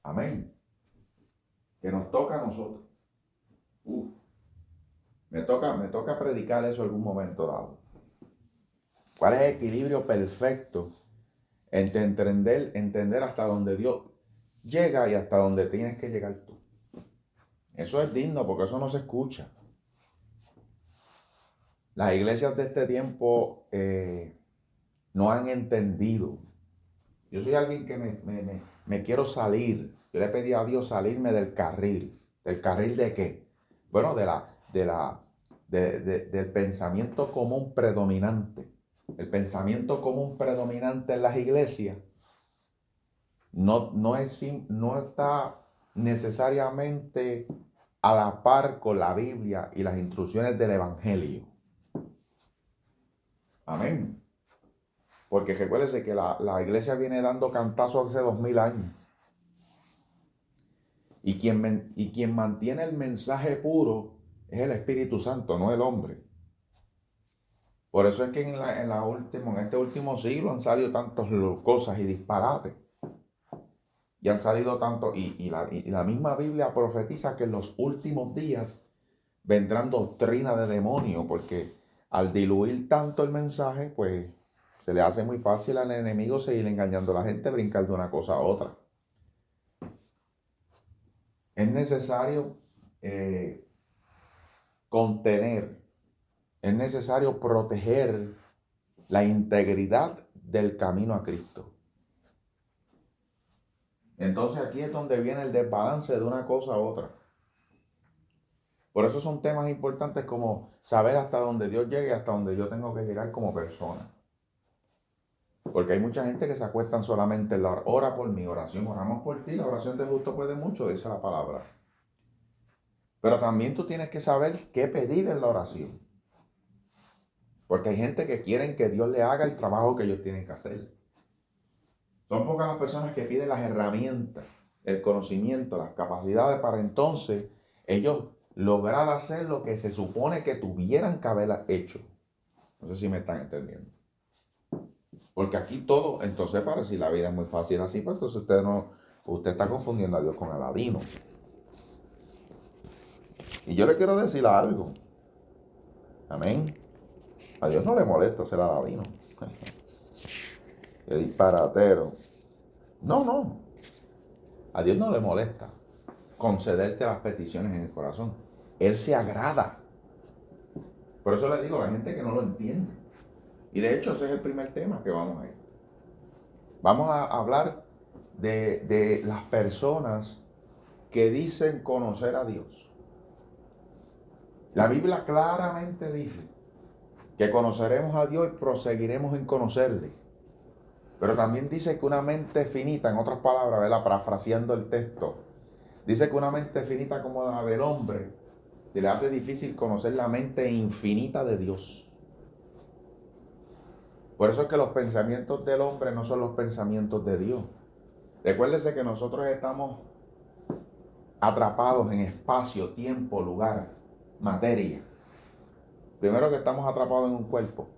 Amén. Que nos toca a nosotros. Me toca predicar eso en algún momento dado. ¿Cuál es el equilibrio perfecto entre entender hasta donde Dios llega y hasta donde tienes que llegar tú? Eso es digno porque eso no se escucha. Las iglesias de este tiempo no han entendido. Yo soy alguien que me quiero salir. Yo le pedí a Dios salirme del carril. ¿Del carril de qué? Bueno, del pensamiento común predominante. El pensamiento común predominante en las iglesias no está necesariamente a la par con la Biblia y las instrucciones del Evangelio. Amén. Porque recuérdese que la iglesia viene dando cantazos hace 2000 años. Y quien mantiene el mensaje puro es el Espíritu Santo, no el hombre. Por eso es que en este último siglo han salido tantas cosas y disparates. Y han salido tanto, y la misma Biblia profetiza que en los últimos días vendrán doctrinas de demonio, porque al diluir tanto el mensaje, pues se le hace muy fácil al enemigo seguir engañando a la gente, brincar de una cosa a otra. Es necesario contener, es necesario proteger la integridad del camino a Cristo. Entonces aquí es donde viene el desbalance de una cosa a otra. Por eso son temas importantes como saber hasta dónde Dios llegue y hasta dónde yo tengo que llegar como persona. Porque hay mucha gente que se acuestan solamente en la ora por mi oración, oramos por ti, la oración de justo puede mucho, dice la palabra. Pero también tú tienes que saber qué pedir en la oración. Porque hay gente que quieren que Dios le haga el trabajo que ellos tienen que hacer. Son pocas las personas que piden las herramientas, el conocimiento, las capacidades para entonces ellos lograr hacer lo que se supone que tuvieran que haber hecho. No sé si me están entendiendo. Porque aquí todo, entonces para si la vida es muy fácil así, pues entonces usted está confundiendo a Dios con Aladino. Y yo le quiero decir algo. Amén. A Dios no le molesta ser Aladino. Qué disparatero. No. A Dios no le molesta concederte las peticiones en el corazón. Él se agrada. Por eso le digo a la gente que no lo entiende. Y de hecho ese es el primer tema que vamos a ir. Vamos a hablar de las personas que dicen conocer a Dios. La Biblia claramente dice que conoceremos a Dios y proseguiremos en conocerle. Pero también dice que una mente finita, en otras palabras, ¿verdad? Parafraseando el texto, dice que una mente finita como la del hombre, se le hace difícil conocer la mente infinita de Dios. Por eso es que los pensamientos del hombre no son los pensamientos de Dios. Recuérdese que nosotros estamos atrapados en espacio, tiempo, lugar, materia. Primero que estamos atrapados en un cuerpo.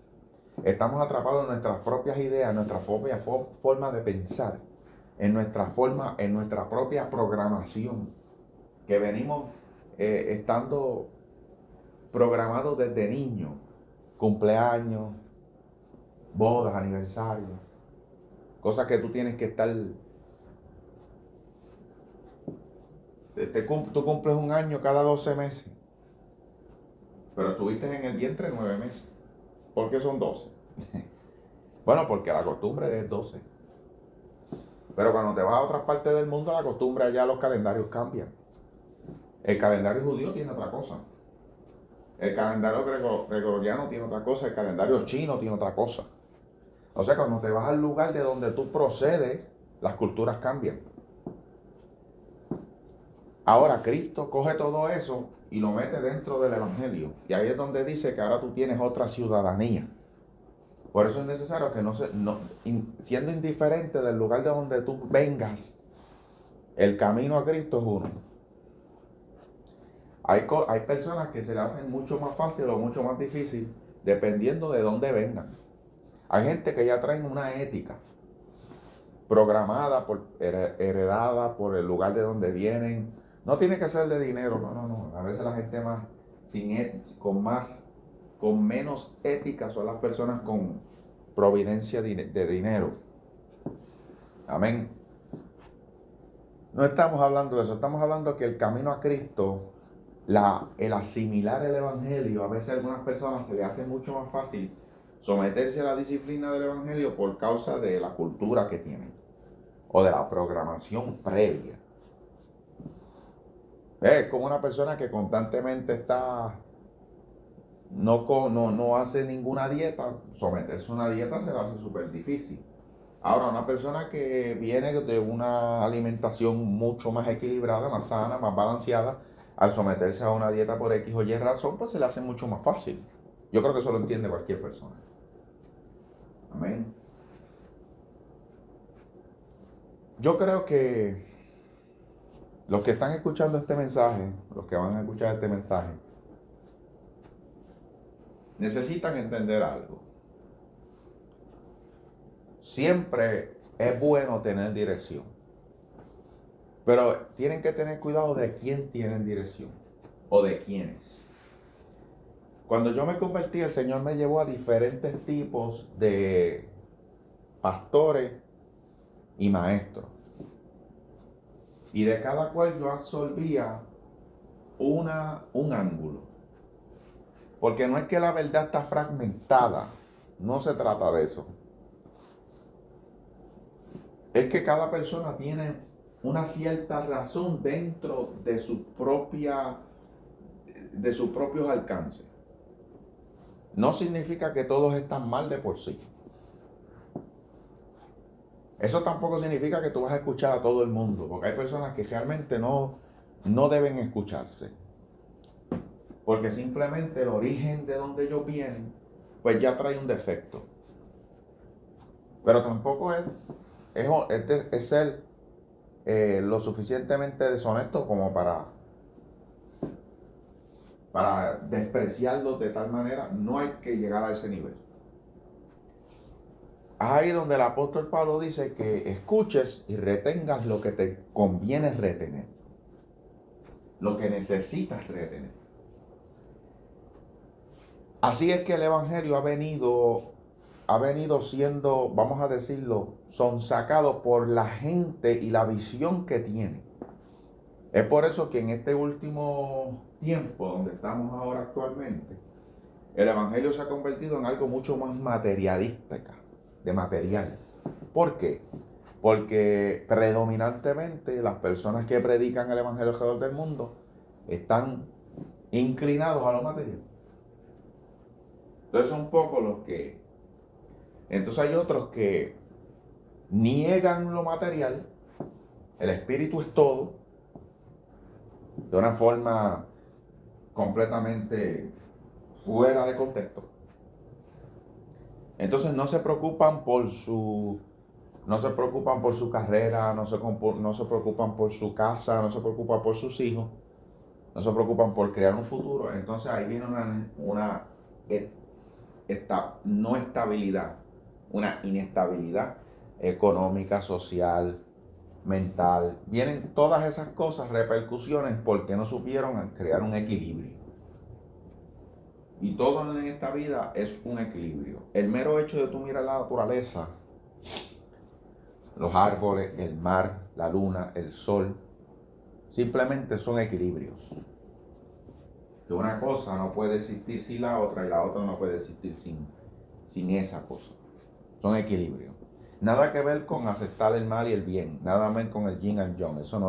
Estamos atrapados en nuestras propias ideas, en nuestra propia forma de pensar, en nuestra propia programación, que venimos estando programados desde niños, cumpleaños, bodas, aniversarios, cosas que tú tienes que estar. Tú cumples un año cada 12 meses, pero estuviste en el vientre 9 meses. ¿Por qué son 12? Bueno, porque la costumbre es 12. Pero cuando te vas a otras partes del mundo, la costumbre allá, los calendarios cambian. El calendario judío tiene otra cosa. El calendario gregoriano tiene otra cosa. El calendario chino tiene otra cosa. O sea, cuando te vas al lugar de donde tú procedes, las culturas cambian. Ahora Cristo coge todo eso y lo mete dentro del Evangelio. Y ahí es donde dice que ahora tú tienes otra ciudadanía. Por eso es necesario que siendo indiferente del lugar de donde tú vengas, el camino a Cristo es uno. Hay personas que se le hacen mucho más fácil o mucho más difícil dependiendo de dónde vengan. Hay gente que ya traen una ética programada, heredada por el lugar de donde vienen. No tiene que ser de dinero, no. A veces la gente más, con menos ética son las personas con providencia de dinero. Amén. No estamos hablando de eso, estamos hablando que el camino a Cristo, el asimilar el Evangelio, a veces a algunas personas se les hace mucho más fácil someterse a la disciplina del Evangelio por causa de la cultura que tienen o de la programación previa. Es como una persona que constantemente no hace ninguna dieta, someterse a una dieta se le hace súper difícil. Ahora, una persona que viene de una alimentación mucho más equilibrada, más sana, más balanceada, al someterse a una dieta por X o Y razón, pues se le hace mucho más fácil. Yo creo que eso lo entiende cualquier persona. Amén. Yo creo que los que están escuchando este mensaje, los que van a escuchar este mensaje, necesitan entender algo. Siempre es bueno tener dirección, pero tienen que tener cuidado de quién tienen dirección o de quiénes. Cuando yo me convertí, el Señor me llevó a diferentes tipos de pastores y maestros. Y de cada cual yo absorbía un ángulo. Porque no es que la verdad está fragmentada, no se trata de eso. Es que cada persona tiene una cierta razón dentro de sus propios alcances. No significa que todos están mal de por sí. Eso tampoco significa que tú vas a escuchar a todo el mundo, porque hay personas que realmente no deben escucharse. Porque simplemente el origen de donde ellos vienen, pues ya trae un defecto. Pero tampoco es ser lo suficientemente deshonesto como para despreciarlos de tal manera. No hay que llegar a ese nivel. Ahí donde el apóstol Pablo dice que escuches y retengas lo que te conviene retener, lo que necesitas retener. Así es que el Evangelio ha venido siendo, vamos a decirlo, sonsacado por la gente y la visión que tiene. Es por eso que en este último tiempo, donde estamos ahora actualmente, el Evangelio se ha convertido en algo mucho más materialístico, de material. ¿Por qué? Porque predominantemente las personas que predican el Evangelio alrededor del mundo están inclinados a lo material. Entonces son un poco los que... Entonces hay otros que niegan lo material, el espíritu es todo, de una forma completamente fuera de contexto. Entonces no se preocupan por su carrera, no se preocupan por su casa, no se preocupan por sus hijos, no se preocupan por crear un futuro. Entonces ahí viene una no estabilidad, una inestabilidad económica, social, mental. Vienen todas esas cosas, repercusiones, porque no supieron crear un equilibrio. Y todo en esta vida es un equilibrio. El mero hecho de tú mirar la naturaleza, los árboles, el mar, la luna, el sol, simplemente son equilibrios. Que una cosa no puede existir sin la otra y la otra no puede existir sin esa cosa. Son equilibrios. Nada que ver con aceptar el mal y el bien, nada más con el yin and yang. Eso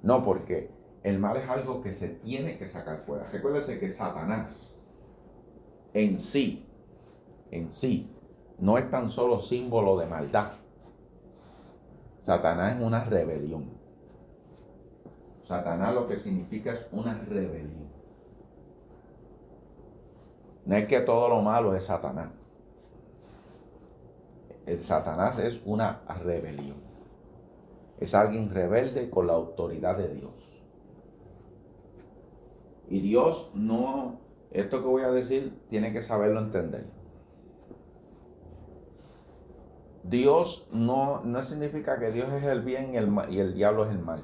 no, porque el mal es algo que se tiene que sacar fuera. Recuérdese que Satanás en sí, no es tan solo símbolo de maldad. Satanás es una rebelión. Satanás lo que significa es una rebelión. No es que todo lo malo es Satanás. El Satanás es una rebelión. Es alguien rebelde con la autoridad de Dios. Y Dios no, esto que voy a decir, tiene que saberlo entender. Dios no significa que Dios es el bien y el diablo es el mal.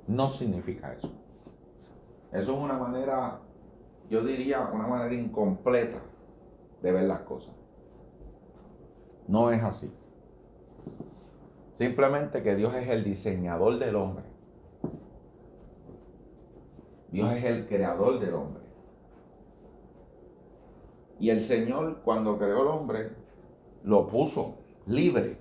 No significa eso. Eso es una manera, yo diría, una manera incompleta de ver las cosas. No es así. Simplemente que Dios es el diseñador del hombre. Dios es el creador del hombre. Y el Señor, cuando creó el hombre, lo puso libre.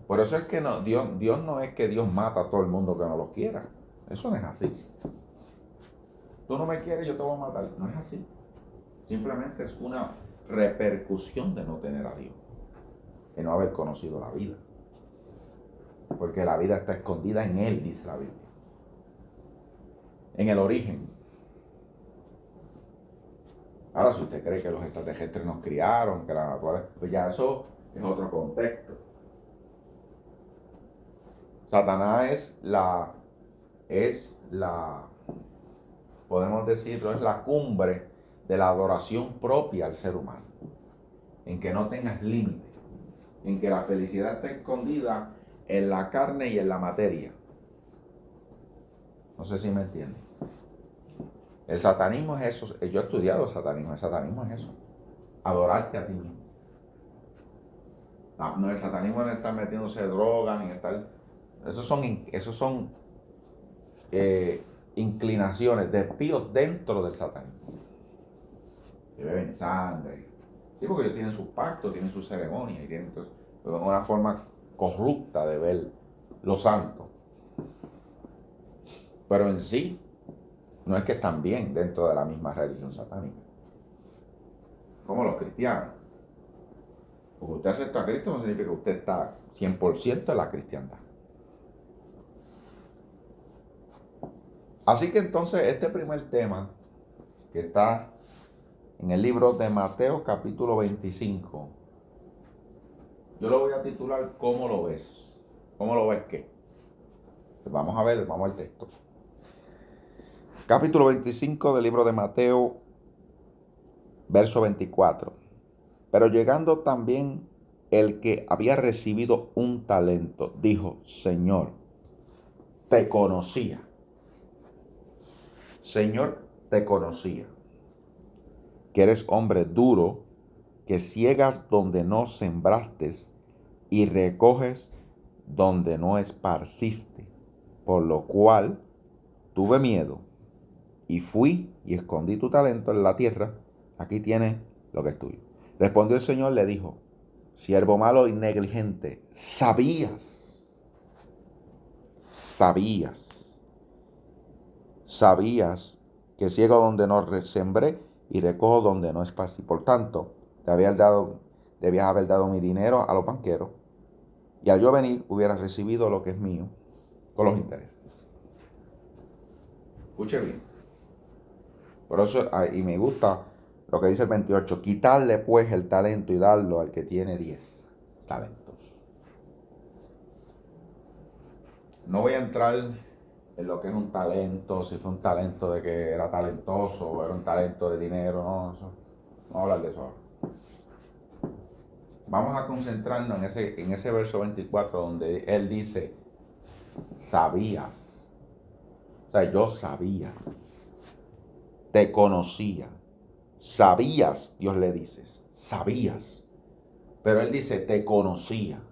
Por eso es que Dios no es que Dios mata a todo el mundo que no lo quiera. Eso no es así. Tú no me quieres, yo te voy a matar. No es así. Simplemente es una repercusión de no tener a Dios. De no haber conocido la vida. Porque la vida está escondida en Él, dice la Biblia. En el origen. Ahora, si usted cree que los extraterrestres nos criaron, que la naturaleza, pues ya eso es otro contexto. Satanás es la, podemos decirlo, es la cumbre de la adoración propia al ser humano. En que no tengas límite. En que la felicidad está escondida en la carne y en la materia. No sé si me entienden. El satanismo es eso. Yo he estudiado el satanismo es eso. Adorarte a ti mismo. No, el satanismo no es estar metiéndose droga, ni estar... Esos son inclinaciones, desvíos dentro del satanismo. Que beben sangre. Sí, porque ellos tienen sus pactos, tienen sus ceremonias y tienen una forma corrupta de ver lo santo. Pero en sí, no es que están bien dentro de la misma religión satánica. Como los cristianos. Porque usted acepta a Cristo no significa que usted está 100% en la cristiandad. Así que entonces este primer tema que está en el libro de Mateo capítulo 25, yo lo voy a titular ¿Cómo lo ves? ¿Cómo lo ves qué? Pues vamos a ver, vamos al texto. Capítulo 25 del libro de Mateo, verso 24. Pero llegando también el que había recibido un talento, dijo, Señor, te conocía. Señor, te conocía. Que eres hombre duro, que ciegas donde no sembraste y recoges donde no esparciste. Por lo cual tuve miedo y fui y escondí tu talento en la tierra. Aquí tienes lo que es tuyo. Respondió el Señor, le dijo, siervo malo y negligente, sabías que ciego donde no sembré y recojo donde no esparcí. Por tanto, debías haber dado mi dinero a los banqueros y al yo venir hubieras recibido lo que es mío con los intereses. Escuche bien. Por eso, y me gusta lo que dice el 28, quitarle pues el talento y darlo al que tiene 10 talentos. No voy a entrar en lo que es un talento, si fue un talento de que era talentoso o era un talento de dinero, no, eso, no voy a hablar de eso ahora. Vamos a concentrarnos en ese verso 24 donde él dice, sabías, o sea, yo sabía, te conocía, sabías, Dios le dice, sabías, pero él dice, te conocía.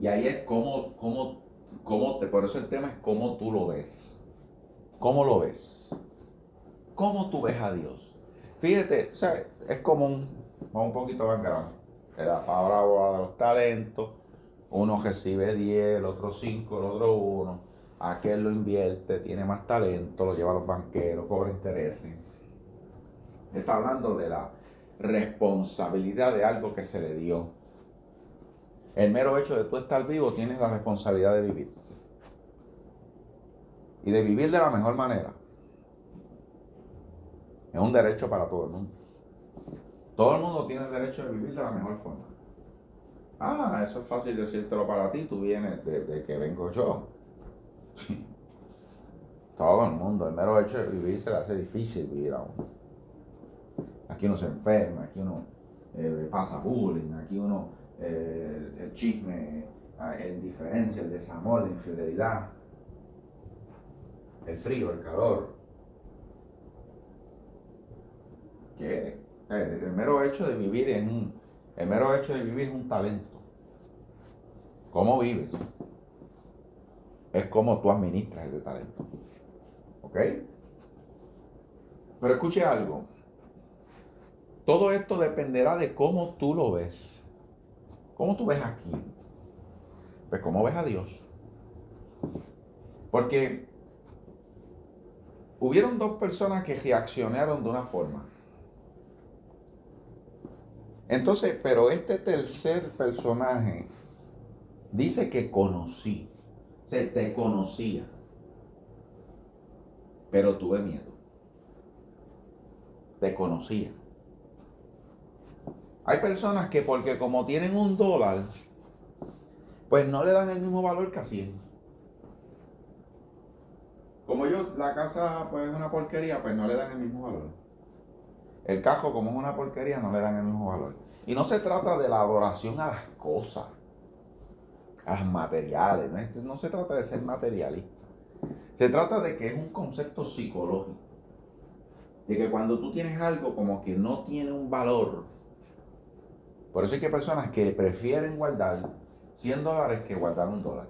Y ahí es por eso el tema es cómo tú lo ves. ¿Cómo lo ves? ¿Cómo tú ves a Dios? Fíjate, o sea, es como un poquito más grande. La parábola de los talentos, uno recibe 10, el otro 5, el otro 1. Aquel lo invierte, tiene más talento, lo lleva a los banqueros, cobra intereses. Está hablando de la responsabilidad de algo que se le dio. El mero hecho de tú estar vivo, tienes la responsabilidad de vivir. Y de vivir de la mejor manera. Es un derecho para todo el mundo. Todo el mundo tiene el derecho de vivir de la mejor forma. Eso es fácil decírtelo para ti, tú vienes de que vengo yo. Todo el mundo, el mero hecho de vivir se le hace difícil vivir a uno. Aquí uno se enferma, aquí uno pasa bullying, aquí uno el chisme, la indiferencia, el desamor, la infidelidad, el frío, el calor. Que el mero hecho de vivir el mero hecho de vivir es un talento. ¿Cómo vives? Es como tú administras ese talento. ¿Ok? Pero escuche algo. Todo esto dependerá de cómo tú lo ves. ¿Cómo tú ves aquí? Pues cómo ves a Dios. Porque hubieron dos personas que reaccionaron de una forma. Entonces, pero este tercer personaje dice que conocí. O sea, te conocía. Pero tuve miedo. Te conocía. Hay personas que porque como tienen $1, pues no le dan el mismo valor que a 100. Como yo, la casa pues es una porquería, pues no le dan el mismo valor. El cajo, como es una porquería, no le dan el mismo valor. Y no se trata de la adoración a las cosas, a las materiales, no se trata de ser materialista. Se trata de que es un concepto psicológico. De que cuando tú tienes algo como que no tiene un valor, por eso es que hay personas que prefieren guardar $100 que guardar $1.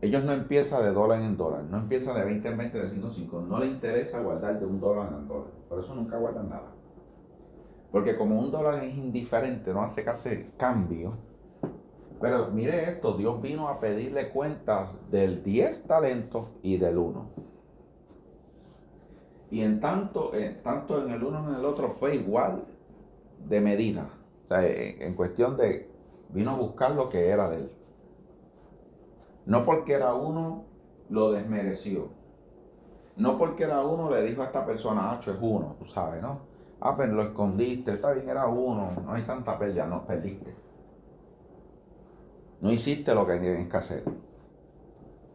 Ellos no empiezan de dólar en dólar, no empiezan de 20 en 20, de 5 en 5. No les interesa guardar de $1 en $1. Por eso nunca guardan nada. Porque como $1 es indiferente, no hace cambio. Pero mire esto, Dios vino a pedirle cuentas del 10 talentos y del 1. Y tanto en el uno como en el otro fue igual de medida. O sea, en cuestión de, vino a buscar lo que era de él. No porque era uno, lo desmereció. No porque era uno, le dijo a esta persona, es uno, tú sabes, ¿no? Pero lo escondiste, está bien, era uno, no hay tanta pérdida, no, perdiste. No hiciste lo que tienes que hacer.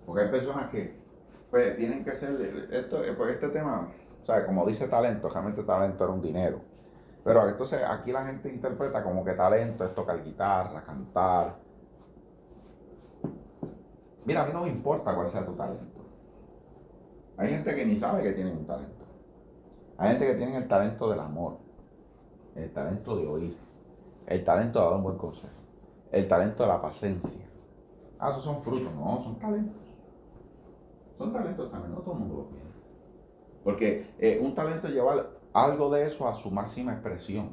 Porque hay personas que pues, tienen que ser, pues este tema, o sea, como dice talento, realmente talento era un dinero. Pero entonces aquí la gente interpreta como que talento es tocar guitarra, cantar. Mira, a mí no me importa cuál sea tu talento. Hay gente que ni sabe que tienen un talento. Hay gente que tiene el talento del amor, el talento de oír, el talento de dar un buen consejo, el talento de la paciencia. Esos son frutos, no, son talentos. Son talentos también, no todo el mundo lo tiene. Porque un talento es llevar algo de eso a su máxima expresión.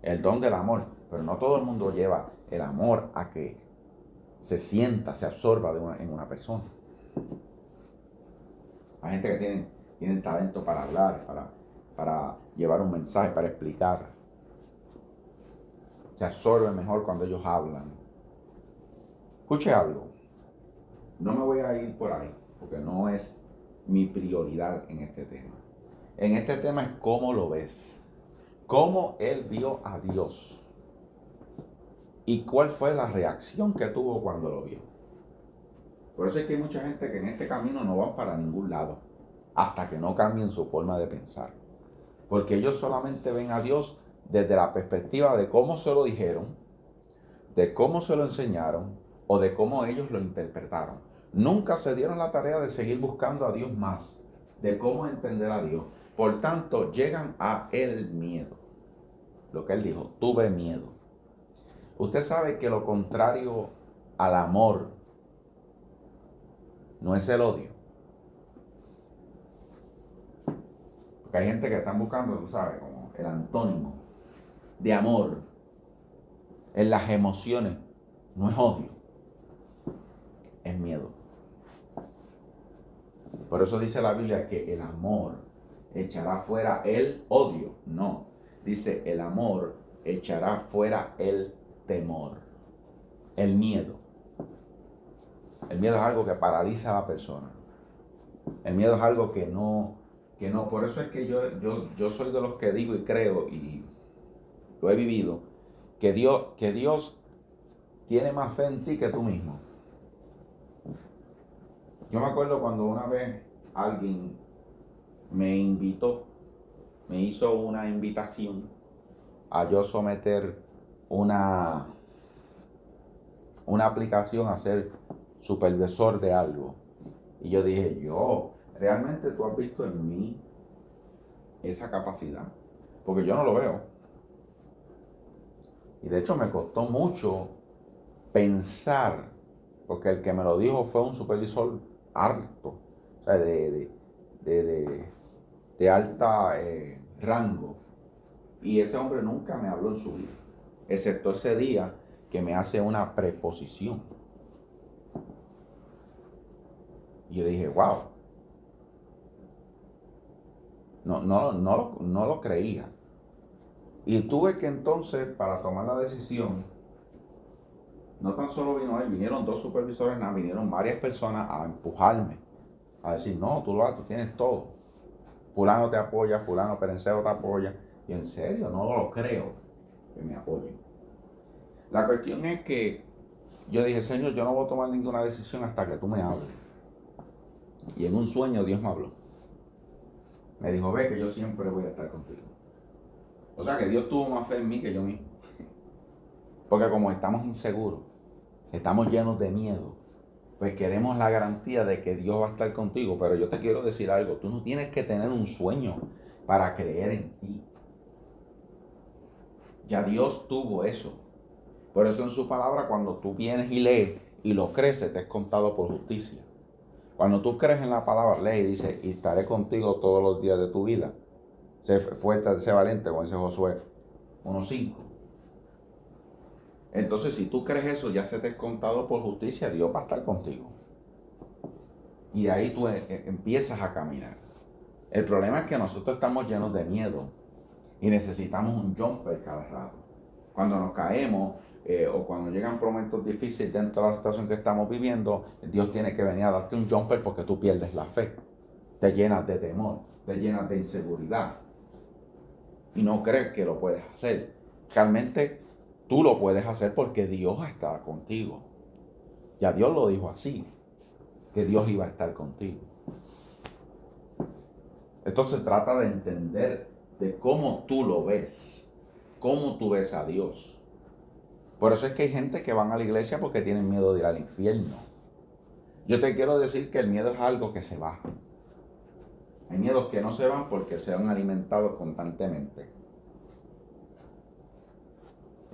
El don del amor. Pero no todo el mundo lleva el amor a que se sienta, se absorba en una persona. Hay gente que tiene talento para hablar, para llevar un mensaje, para explicar. Se absorbe mejor cuando ellos hablan. Escuche algo. No me voy a ir por ahí, porque no es mi prioridad en este tema. En este tema es cómo lo ves. Cómo él vio a Dios. Y cuál fue la reacción que tuvo cuando lo vio. Por eso es que hay mucha gente que en este camino no van para ningún lado. Hasta que no cambien su forma de pensar. Porque ellos solamente ven a Dios desde la perspectiva de cómo se lo dijeron, de cómo se lo enseñaron o de cómo ellos lo interpretaron. Nunca se dieron la tarea de seguir buscando a Dios más, de cómo entender a Dios. Por tanto, llegan a el miedo. Lo que él dijo, tuve miedo. Usted sabe que lo contrario al amor no es el odio. Porque hay gente que están buscando, tú sabes, como el antónimo de amor en las emociones. No es odio, es miedo. Por eso dice la Biblia que el amor echará fuera el odio. No, dice el amor echará fuera el temor, el miedo. El miedo es algo que paraliza a la persona. El miedo es algo que no. Por eso es que yo soy de los que digo y creo, y lo he vivido, que Dios tiene más fe en ti que tú mismo. Yo me acuerdo cuando una vez alguien me invitó me hizo una invitación a yo someter una aplicación a ser supervisor de algo. Y yo dije, ¿realmente tú has visto en mí esa capacidad? Porque yo no lo veo. Y de hecho me costó mucho pensar, porque el que me lo dijo fue un supervisor alto, o sea, de alta rango. Y ese hombre nunca me habló en su vida, excepto ese día que me hace una preposición. Y yo dije, wow, no lo creía. Y tuve que entonces, para tomar la decisión, no tan solo vino él, vinieron 2 supervisores, vinieron varias personas a empujarme, a decir, no, tú tienes todo. Fulano te apoya, fulano perencero te apoya. Y en serio, no lo creo que me apoyen. La cuestión es que yo dije, Señor, yo no voy a tomar ninguna decisión hasta que tú me hables. Y en un sueño Dios me habló. Me dijo, ve que yo siempre voy a estar contigo. O sea que Dios tuvo más fe en mí que yo mismo. Porque como estamos inseguros, estamos llenos de miedo, pues queremos la garantía de que Dios va a estar contigo. Pero yo te quiero decir algo, tú no tienes que tener un sueño para creer en ti. Ya Dios tuvo eso. Por eso en su palabra, cuando tú vienes y lees y lo crees, te es contado por justicia. Cuando tú crees en la palabra, lees y dice, y estaré contigo todos los días de tu vida. Sé fuerte, sé valiente, como dice Josué 1:5. Entonces, si tú crees eso, ya se te es contado por justicia, Dios va a estar contigo. Y de ahí tú empiezas a caminar. El problema es que nosotros estamos llenos de miedo y necesitamos un jumper cada rato. Cuando nos caemos o cuando llegan momentos difíciles dentro de la situación que estamos viviendo, Dios tiene que venir a darte un jumper porque tú pierdes la fe. Te llenas de temor, te llenas de inseguridad y no crees que lo puedes hacer. Realmente tú lo puedes hacer porque Dios está contigo. Ya Dios lo dijo así, que Dios iba a estar contigo. Entonces trata de entender de cómo tú lo ves, cómo tú ves a Dios. Por eso es que hay gente que van a la iglesia porque tienen miedo de ir al infierno. Yo te quiero decir que el miedo es algo que se va. Hay miedos que no se van porque se han alimentado constantemente.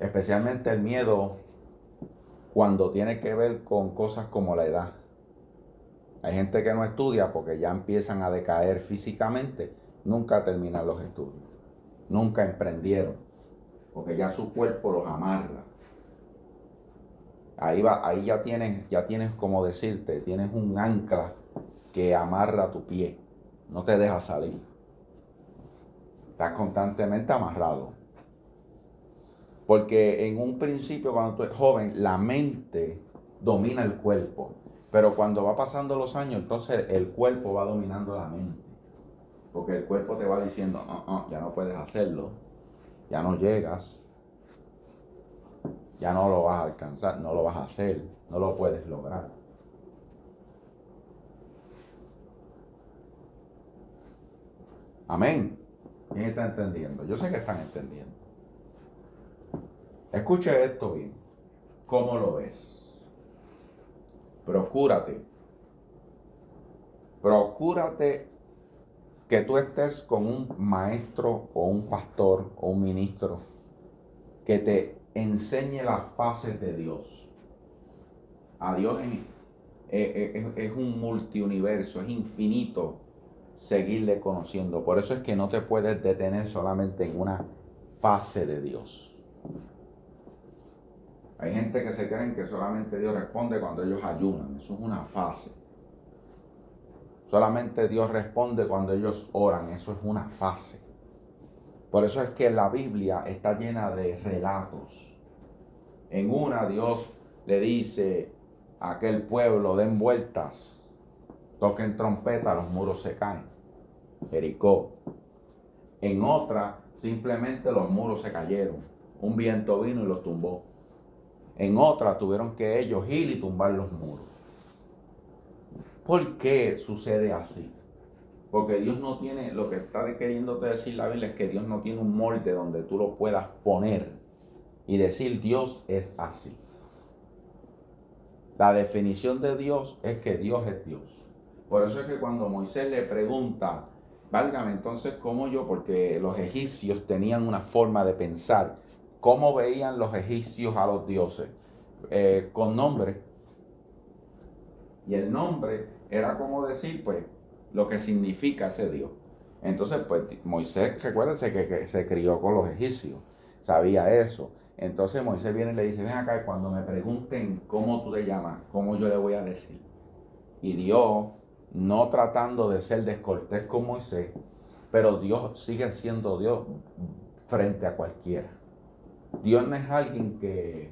Especialmente el miedo cuando tiene que ver con cosas como la edad. Hay gente que no estudia porque ya empiezan a decaer físicamente, nunca terminan los estudios, nunca emprendieron, porque ya su cuerpo los amarra. Ahí ya tienes como decirte, tienes un ancla que amarra tu pie, no te deja salir. Estás constantemente amarrado. Porque en un principio, cuando tú eres joven, la mente domina el cuerpo. Pero cuando va pasando los años, entonces el cuerpo va dominando la mente. Porque el cuerpo te va diciendo, ya no puedes hacerlo, ya no llegas, ya no lo vas a alcanzar, no lo vas a hacer, no lo puedes lograr. Amén. ¿Quién está entendiendo? Yo sé que están entendiendo. Escuche esto bien. ¿Cómo lo ves? Procúrate que tú estés con un maestro o un pastor o un ministro que te enseñe las fases de Dios. A Dios es un multiuniverso, es infinito seguirle conociendo. Por eso es que no te puedes detener solamente en una fase de Dios. Hay gente que se creen que solamente Dios responde cuando ellos ayunan. Eso es una fase. Solamente Dios responde cuando ellos oran. Eso es una fase. Por eso es que la Biblia está llena de relatos. En una, Dios le dice a aquel pueblo, den vueltas, toquen trompeta, los muros se caen. Jericó. En otra, simplemente los muros se cayeron. Un viento vino y los tumbó. En otra, tuvieron que ellos ir y tumbar los muros. ¿Por qué sucede así? Porque Dios no tiene, lo que está queriéndote decir la Biblia es que Dios no tiene un molde donde tú lo puedas poner y decir Dios es así. La definición de Dios es que Dios es Dios. Por eso es que cuando Moisés le pregunta, válgame, entonces, ¿cómo yo? Porque los egipcios tenían una forma de pensar. ¿Cómo veían los egipcios a los dioses? Con nombre. Y el nombre era como decir, pues, lo que significa ese Dios. Entonces, pues, Moisés, recuérdense que se crió con los egipcios, sabía eso. Entonces Moisés viene y le dice, ven acá, cuando me pregunten cómo tú te llamas, cómo yo le voy a decir. Y Dios, no tratando de ser descortés con Moisés, pero Dios sigue siendo Dios frente a cualquiera. Dios no es alguien que,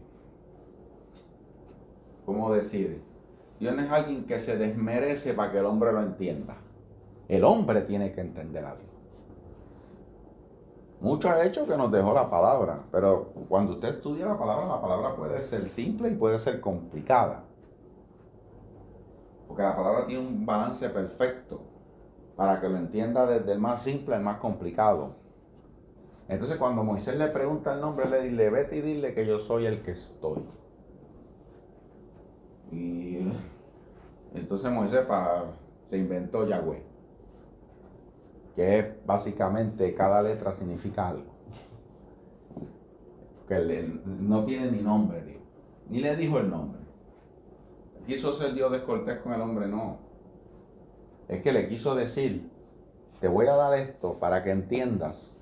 ¿cómo decir? Dios no es alguien que se desmerece para que el hombre lo entienda. El hombre tiene que entender a Dios. Mucho ha hecho que nos dejó la palabra, pero cuando usted estudia la palabra puede ser simple y puede ser complicada. Porque la palabra tiene un balance perfecto para que lo entienda desde el más simple al más complicado. Entonces cuando Moisés le pregunta el nombre, le dice, vete y dile que yo soy el que estoy. Y entonces Moisés se inventó Yahweh, que es básicamente cada letra significa algo. Que no tiene ni nombre, Dios. Ni le dijo el nombre. Quiso ser Dios descortés con el hombre, no. Es que le quiso decir, te voy a dar esto para que entiendas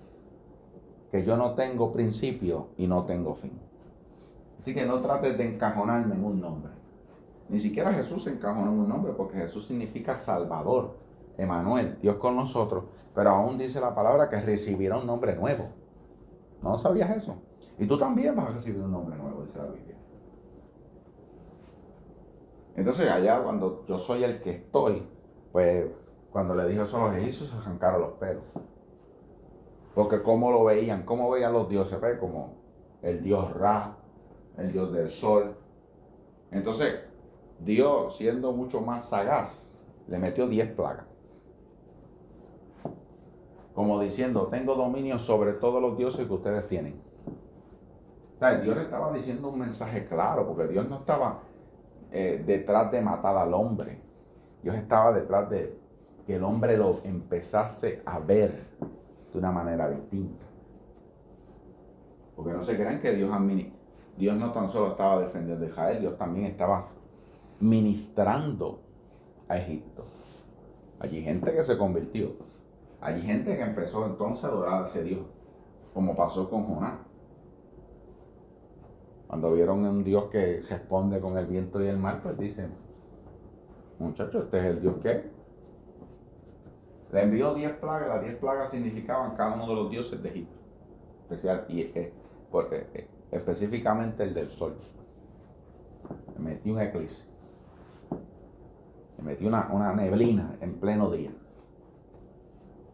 que yo no tengo principio y no tengo fin. Así que no trates de encajonarme en un nombre. Ni siquiera Jesús se encajonó en un nombre, porque Jesús significa Salvador, Emanuel, Dios con nosotros. Pero aún dice la palabra que recibirá un nombre nuevo. ¿No sabías eso? Y tú también vas a recibir un nombre nuevo, dice la Biblia. Entonces allá cuando yo soy el que estoy, pues cuando le dijo eso a los egipcios se arrancaron los pelos. Porque cómo lo veían, cómo veían los dioses, ¿ves? Como el dios Ra, el dios del sol. Entonces Dios, siendo mucho más sagaz, le metió 10 plagas. Como diciendo, tengo dominio sobre todos los dioses que ustedes tienen. O sea, Dios le estaba diciendo un mensaje claro, porque Dios no estaba detrás de matar al hombre. Dios estaba detrás de que el hombre lo empezase a ver de una manera distinta. Porque no se crean que Dios no tan solo estaba defendiendo a Israel, Dios también estaba ministrando a Egipto. Allí gente que se convirtió. Allí gente que empezó entonces a adorar a ese Dios, como pasó con Jonás. Cuando vieron a un Dios que responde con el viento y el mar, pues dicen, muchachos, este es el Dios que le envió 10 plagas. Las 10 plagas significaban cada uno de los dioses de Egipto. Específicamente el del sol. Le metió un eclipse. Le metió una neblina en pleno día.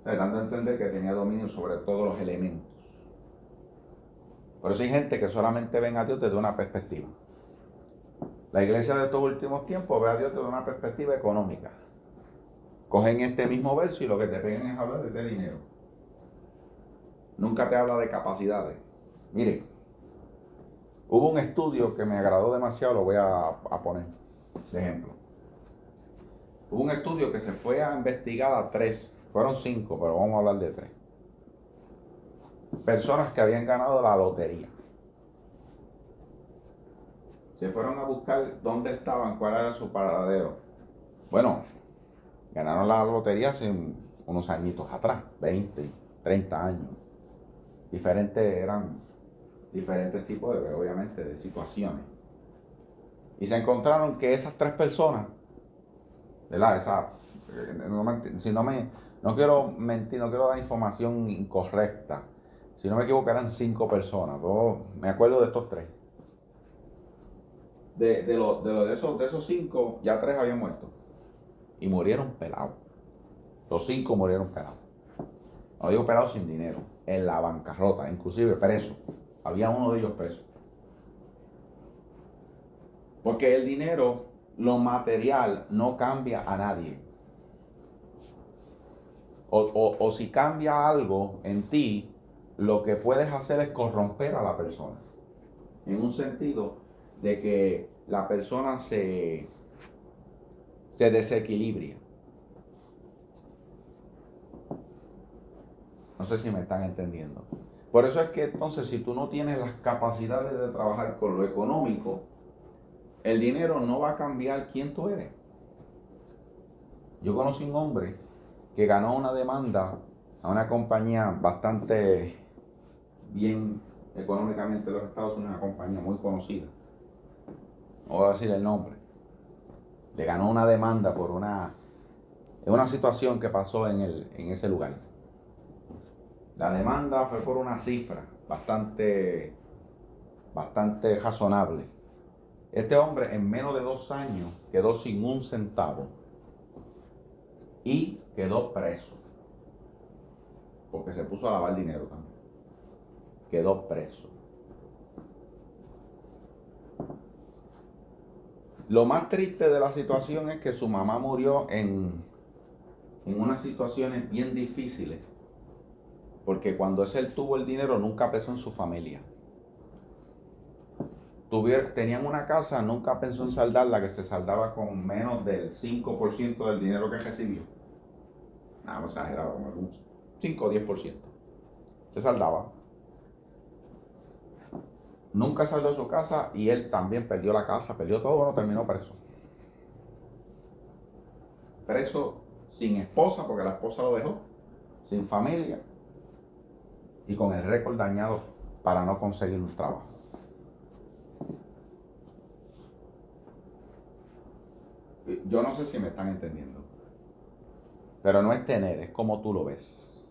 O sea, dando a entender que tenía dominio sobre todos los elementos. Por eso hay gente que solamente ven a Dios desde una perspectiva. La iglesia de estos últimos tiempos ve a Dios desde una perspectiva económica. Cogen este mismo verso y lo que te pegan es hablar de dinero. Nunca te habla de capacidades. Mire, hubo un estudio que me agradó demasiado, lo voy a poner de ejemplo. Hubo un estudio que se fue a investigar a 3, fueron 5, pero vamos a hablar de 3. Personas que habían ganado la lotería. Se fueron a buscar dónde estaban, cuál era su paradero. Bueno, ganaron la lotería hace unos añitos atrás, 20, 30 años. Eran diferentes tipos obviamente, de situaciones. Y se encontraron que esas 3 personas, ¿verdad? No quiero mentir, no quiero dar información incorrecta. Si no me equivoco, eran 5 personas. Yo me acuerdo de estos 3. De esos 5, ya 3 habían muerto. Y murieron pelados. Los 5 murieron pelados. No digo pelados sin dinero. En la bancarrota, inclusive preso. Había uno de ellos preso. Porque el dinero, lo material, no cambia a nadie. O si cambia algo en ti, lo que puedes hacer es corromper a la persona. En un sentido de que la persona se desequilibra. No sé si me están entendiendo. Por eso es que entonces si tú no tienes las capacidades de trabajar con lo económico, el dinero no va a cambiar quién tú eres. Yo conocí un hombre que ganó una demanda a una compañía bastante bien económicamente en los Estados Unidos, una compañía muy conocida. No voy a decir el nombre. Le ganó una demanda por una situación que pasó en ese lugar. La demanda fue por una cifra bastante razonable. Este hombre en menos de 2 años quedó sin un centavo y quedó preso. Porque se puso a lavar dinero también. Quedó preso. Lo más triste de la situación es que su mamá murió en unas situaciones bien difíciles. Porque cuando él tuvo el dinero nunca pensó en su familia. Tenían una casa, nunca pensó en saldarla, que se saldaba con menos del 5% del dinero que recibió. Nada, exagerado, como un 5 o 10%. Se saldaba. Nunca saldó su casa y él también perdió la casa, perdió todo, bueno, terminó preso. Preso sin esposa, porque la esposa lo dejó, sin familia y con el récord dañado para no conseguir un trabajo. Yo no sé si me están entendiendo, pero no es tener, es como tú lo ves.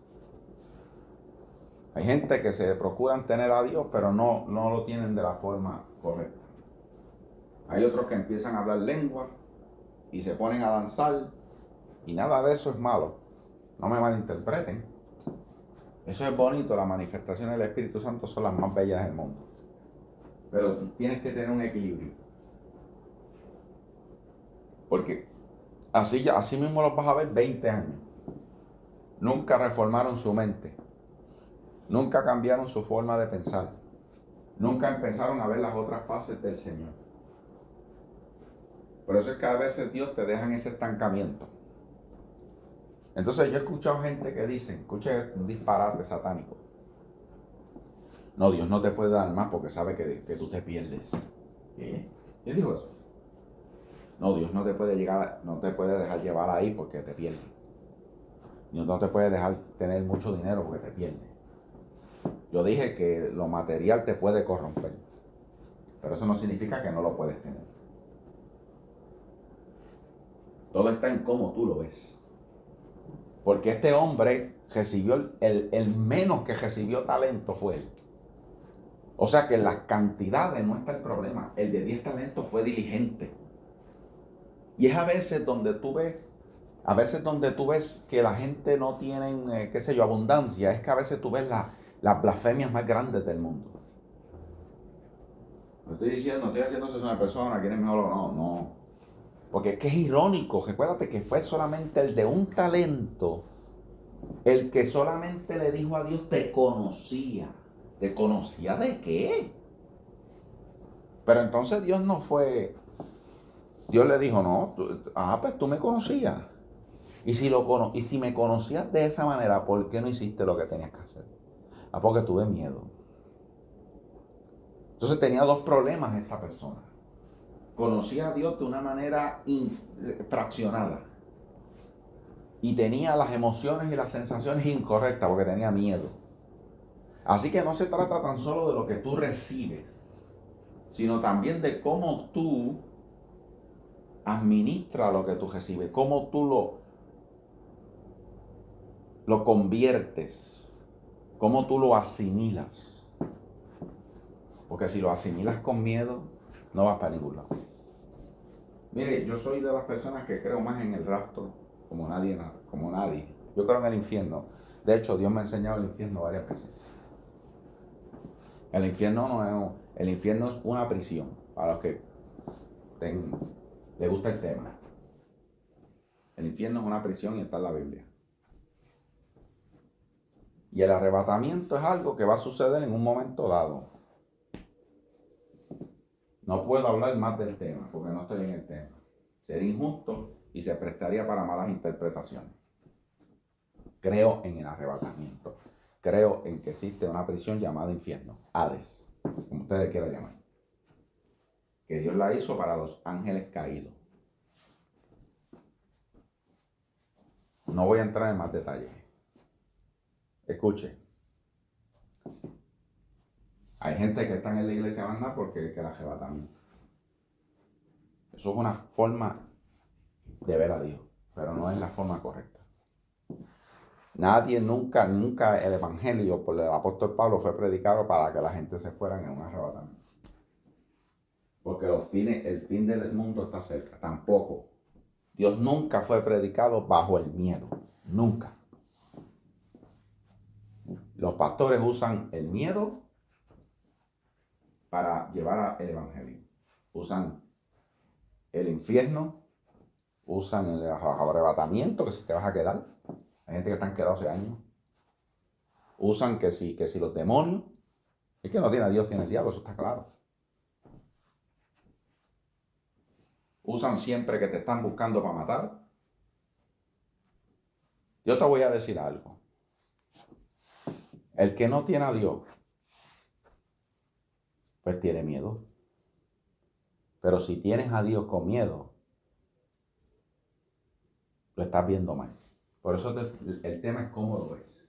Hay gente que se procuran tener a Dios, pero no lo tienen de la forma correcta. Hay otros que empiezan a hablar lengua y se ponen a danzar, y nada de eso es malo. No me malinterpreten. Eso es bonito, las manifestaciones del Espíritu Santo son las más bellas del mundo. Pero tienes que tener un equilibrio. Porque así mismo los vas a ver 20 años. Nunca reformaron su mente. Nunca cambiaron su forma de pensar. Nunca empezaron a ver las otras fases del Señor. Por eso es que a veces Dios te deja en ese estancamiento. Entonces yo he escuchado gente que dice, escuché un disparate satánico. No, Dios no te puede dar más porque sabe que tú te pierdes. ¿Qué? ¿Quién dijo eso? No, Dios no te puede dejar llevar ahí porque te pierdes. Dios no te puede dejar tener mucho dinero porque te pierdes. Yo dije que lo material te puede corromper, pero eso no significa que no lo puedes tener. Todo está en cómo tú lo ves. Porque este hombre recibió, el menos que recibió talento fue él. O sea que las cantidades no está el problema. El de 10 talentos fue diligente. Y es a veces donde tú ves que la gente no tiene, abundancia. Es que a veces tú ves las blasfemias más grandes del mundo. No estoy haciendo eso a una persona, quién es mejor o no. Porque es que es irónico. Recuérdate que fue solamente el de un talento el que solamente le dijo a Dios, te conocía. ¿Te conocía de qué? Pero entonces Dios no fue. Dios le dijo, no, pues tú me conocías. Y si me conocías de esa manera, ¿por qué no hiciste lo que tenías que hacer? Porque tuve miedo. Entonces tenía 2 problemas esta persona. Conocía a Dios de una manera fraccionada. Y tenía las emociones y las sensaciones incorrectas porque tenía miedo. Así que no se trata tan solo de lo que tú recibes, sino también de cómo tú administras lo que tú recibes, cómo tú lo conviertes, cómo tú lo asimilas. Porque si lo asimilas con miedo, no vas para ningún lado. Mire, yo soy de las personas que creo más en el rapto como nadie. Yo creo en el infierno. De hecho, Dios me ha enseñado el infierno varias veces. El infierno es una prisión, para los que les gusta el tema. El infierno es una prisión y está en la Biblia. Y el arrebatamiento es algo que va a suceder en un momento dado. No puedo hablar más del tema porque no estoy en el tema. Sería injusto y se prestaría para malas interpretaciones. Creo en el arrebatamiento. Creo en que existe una prisión llamada infierno, Hades, como ustedes quieran llamar. Que Dios la hizo para los ángeles caídos. No voy a entrar en más detalles. Escuche. Hay gente que está en la iglesia más nada porque el arrebatamiento. Eso es una forma de ver a Dios, pero no es la forma correcta. Nadie, nunca el evangelio por el apóstol Pablo fue predicado para que la gente se fuera en un arrebatamiento. Porque el fin del mundo está cerca. Tampoco. Dios nunca fue predicado bajo el miedo. Nunca. Los pastores usan el miedo para llevar el evangelio. Usan el infierno, usan el arrebatamiento, que si te vas a quedar. Hay gente que están quedados hace años. Usan que si los demonios. Es que no tiene a Dios, tiene el diablo, eso está claro. Usan siempre que te están buscando para matar. Yo te voy a decir algo. El que no tiene a Dios, pues tiene miedo. Pero si tienes a Dios con miedo, lo estás viendo mal. Por eso el tema es cómo lo ves.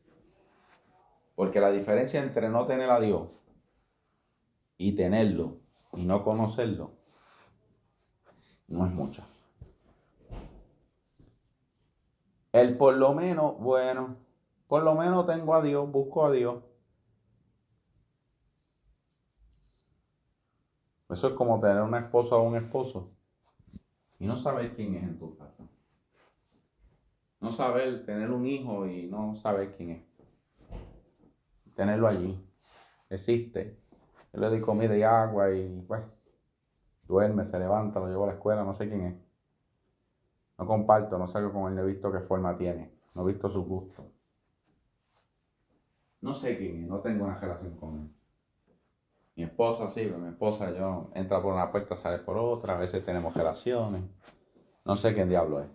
Porque la diferencia entre no tener a Dios y tenerlo y no conocerlo no es mucha. El por lo menos, bueno, por lo menos tengo a Dios, busco a Dios. Eso es como tener una esposa o un esposo y no saber quién es en tu casa. No saber, tener un hijo y no saber quién es. Tenerlo allí. Existe. Yo le doy comida y agua y pues duerme, se levanta, lo llevo a la escuela, no sé quién es. No comparto, no salgo con él, no he visto qué forma tiene, no he visto su gusto. No sé quién es, no tengo una relación con él. Mi esposa sí, pero mi esposa yo entra por una puerta, sale por otra, a veces tenemos relaciones. No sé quién diablo es.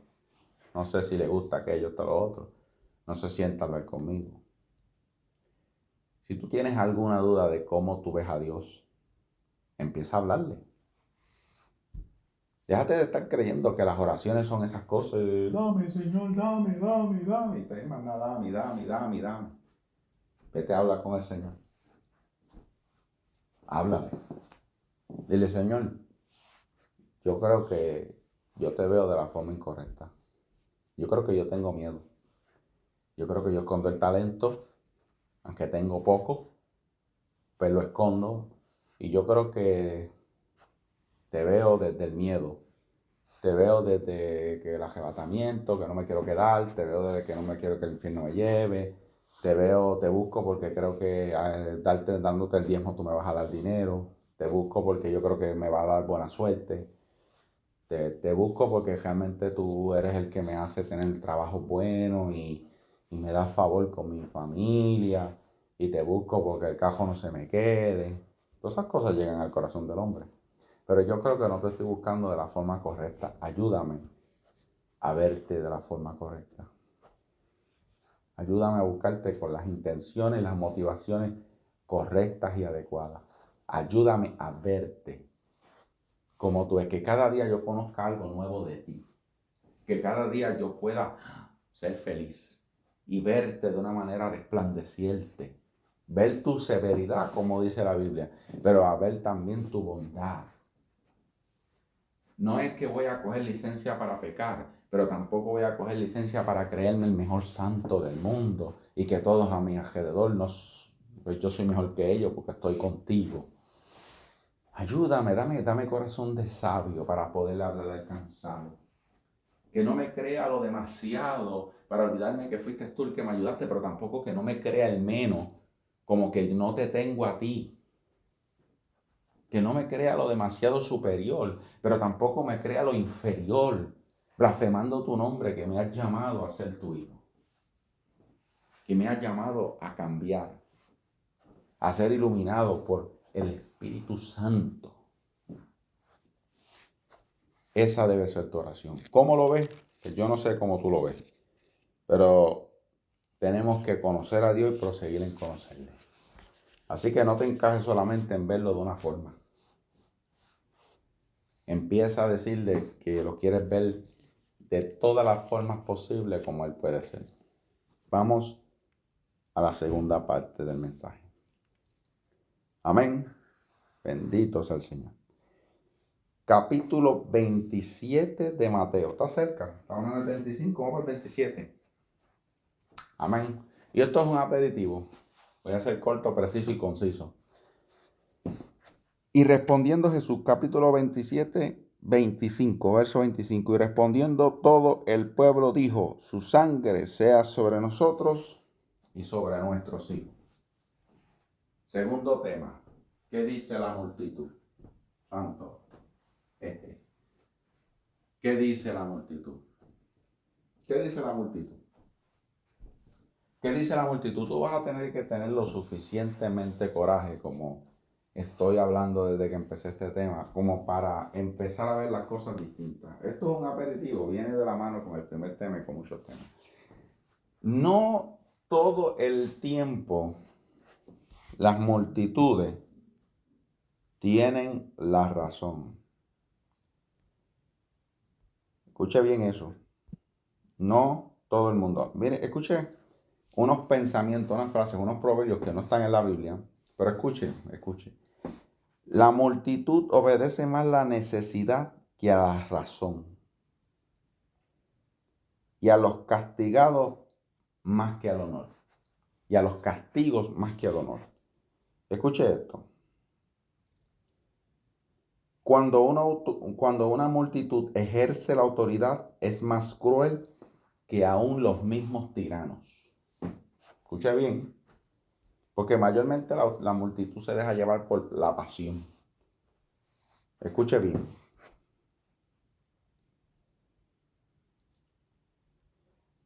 No sé si le gusta aquello, esto, lo otro. No se sienta a hablar conmigo. Si tú tienes alguna duda de cómo tú ves a Dios, empieza a hablarle. Déjate de estar creyendo que las oraciones son esas cosas. Dame, Señor, dame, dame, dame. Y te manda, dame, dame, dame, dame. Vete a hablar con el Señor. Háblale. Dile, Señor, yo creo que yo te veo de la forma incorrecta. Yo creo que yo tengo miedo. Yo creo que yo escondo el talento, aunque tengo poco, pues lo escondo. Y yo creo que te veo desde el miedo. Te veo desde que el arrebatamiento, que no me quiero quedar. Te veo desde que no me quiero que el infierno me lleve. Te busco porque creo que dándote el diezmo tú me vas a dar dinero. Te busco porque yo creo que me va a dar buena suerte. Te busco porque realmente tú eres el que me hace tener trabajo bueno y me das favor con mi familia. Y te busco porque el cajo no se me quede. Todas esas cosas llegan al corazón del hombre. Pero yo creo que no te estoy buscando de la forma correcta. Ayúdame a verte de la forma correcta. Ayúdame a buscarte con las intenciones y las motivaciones correctas y adecuadas. Ayúdame a verte como tú es, que cada día yo conozca algo nuevo de ti. Que cada día yo pueda ser feliz y verte de una manera resplandeciente. Ver tu severidad, como dice la Biblia, pero a ver también tu bondad. No es que voy a coger licencia para pecar, pero tampoco voy a coger licencia para creerme el mejor santo del mundo y que todos a mi alrededor pues yo soy mejor que ellos porque estoy contigo. Ayúdame, dame corazón de sabio para poder hablar alcanzado. Que no me crea lo demasiado para olvidarme que fuiste tú el que me ayudaste, pero tampoco que no me crea el menos, como que no te tengo a ti. Que no me crea lo demasiado superior, pero tampoco me crea lo inferior, blasfemando tu nombre que me has llamado a ser tu hijo. y me has llamado a cambiar, a ser iluminado por el Espíritu Santo. Esa debe ser tu oración. ¿Cómo lo ves? Pues yo no sé cómo tú lo ves, pero tenemos que conocer a Dios y proseguir en conocerle. Así que no te encajes solamente en verlo de una forma. Empieza a decirle que lo quieres ver de todas las formas posibles como Él puede ser. Vamos a la segunda parte del mensaje. Amén. Bendito sea el Señor. Capítulo 27 de Mateo. Está cerca. Estamos en el 25, vamos al 27. Amén. Y esto es un aperitivo. Voy a ser corto, preciso y conciso. Y respondiendo Jesús, capítulo 27, 25, verso 25. Y respondiendo todo el pueblo dijo, su sangre sea sobre nosotros y sobre nuestros hijos. Segundo tema. ¿Qué dice la multitud? Santo. ¿Qué dice la multitud? ¿Qué dice la multitud? ¿Qué dice la multitud? Tú vas a tener que tener lo suficientemente coraje, como estoy hablando desde que empecé este tema, como para empezar a ver las cosas distintas. Esto es un aperitivo, viene de la mano con el primer tema y con muchos temas. No todo el tiempo las multitudes tienen la razón. Escuche bien eso. No todo el mundo. Mire, escuche unos pensamientos, unas frases, unos proverbios que no están en la Biblia, pero escuche. La multitud obedece más la necesidad que a la razón, y a los castigados más que al honor, y a los castigos más que al honor. Escuche esto. Cuando una multitud ejerce la autoridad, es más cruel que aún los mismos tiranos. Escuche bien, porque mayormente la multitud se deja llevar por la pasión. Escuche bien.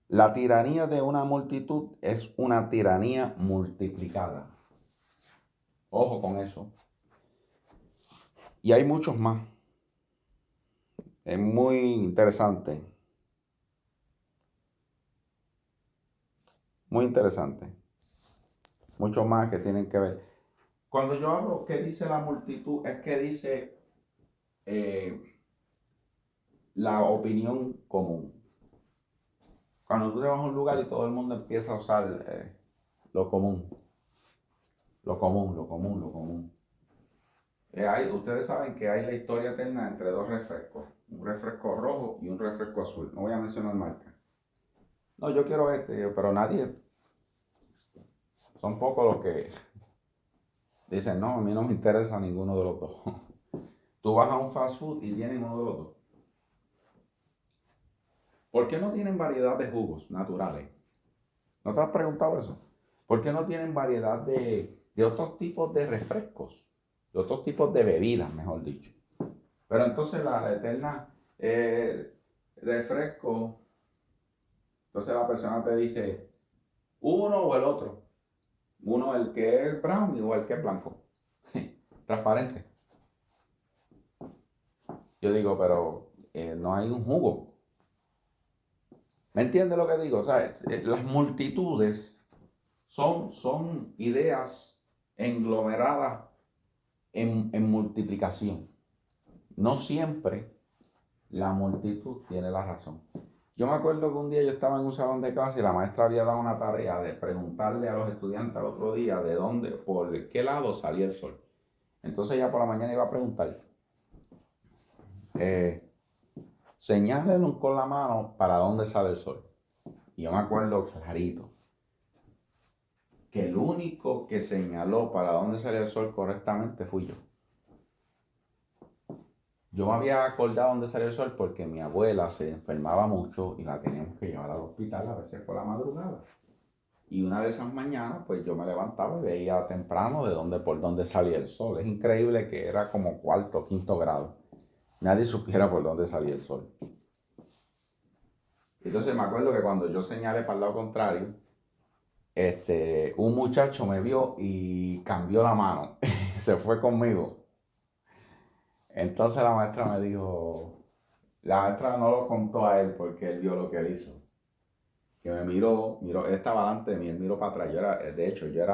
La tiranía de una multitud es una tiranía multiplicada. Ojo con eso. Y hay muchos más. Es muy interesante. Muy interesante. Muchos más que tienen que ver. Cuando yo hablo qué dice la multitud, es que dice la opinión común. Cuando tú te vas a un lugar y todo el mundo empieza a usar lo común. Lo común. Ustedes saben que hay la historia eterna entre dos refrescos. Un refresco rojo y un refresco azul. No voy a mencionar marca. No, yo quiero pero nadie. Son pocos los que dicen, no, a mí no me interesa ninguno de los dos. Tú vas a un fast food y tienen uno de los dos. ¿Por qué no tienen variedad de jugos naturales? ¿No te has preguntado eso? ¿Por qué no tienen variedad de otros tipos de refrescos? De otros tipos de bebidas, mejor dicho. Pero entonces la eterna refresco, entonces la persona te dice, uno o el otro. Uno el que es brown o el que es blanco. Transparente. Yo digo, pero no hay un jugo. ¿Me entiendes lo que digo? O sea, las multitudes son ideas englomeradas en multiplicación. No siempre la multitud tiene la razón. Yo me acuerdo que un día yo estaba en un salón de clase y la maestra había dado una tarea de preguntarle a los estudiantes al otro día de dónde, por qué lado salía el sol. Entonces ya por la mañana iba a preguntar, señálenos con la mano para dónde sale el sol. Y yo me acuerdo clarito que el único que señaló para dónde salía el sol correctamente fui yo. Yo me había acordado dónde salía el sol porque mi abuela se enfermaba mucho y la teníamos que llevar al hospital a veces por la madrugada. Y una de esas mañanas, pues yo me levantaba y veía temprano por dónde salía el sol. Es increíble que era como cuarto o quinto grado. Nadie supiera por dónde salía el sol. Entonces me acuerdo que cuando yo señalé para el lado contrario, un muchacho me vio y cambió la mano. Se fue conmigo. Entonces la maestra me dijo, la maestra no lo contó a él porque él vio lo que él hizo. Que me miró, él estaba delante de mí, él miró para atrás. De hecho, yo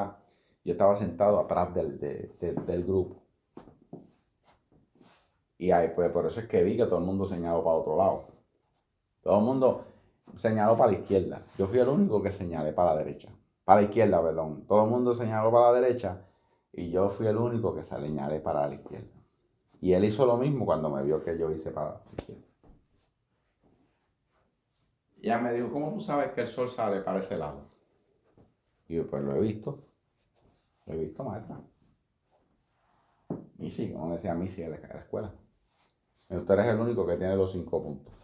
estaba sentado atrás del grupo. Y ahí, pues, por eso es que vi que todo el mundo señaló para otro lado. Todo el mundo señaló para la izquierda. Yo fui el único que señalé para la derecha. Para la izquierda, perdón. Todo el mundo señaló para la derecha y yo fui el único que señalé para la izquierda. Y él hizo lo mismo cuando me vio que yo hice para la izquierda. Y ella me dijo, ¿cómo tú sabes que el sol sale para ese lado? Y yo, pues lo he visto, maestra. Missy, como decía Missy en la escuela. Y usted es el único que tiene los 5 puntos.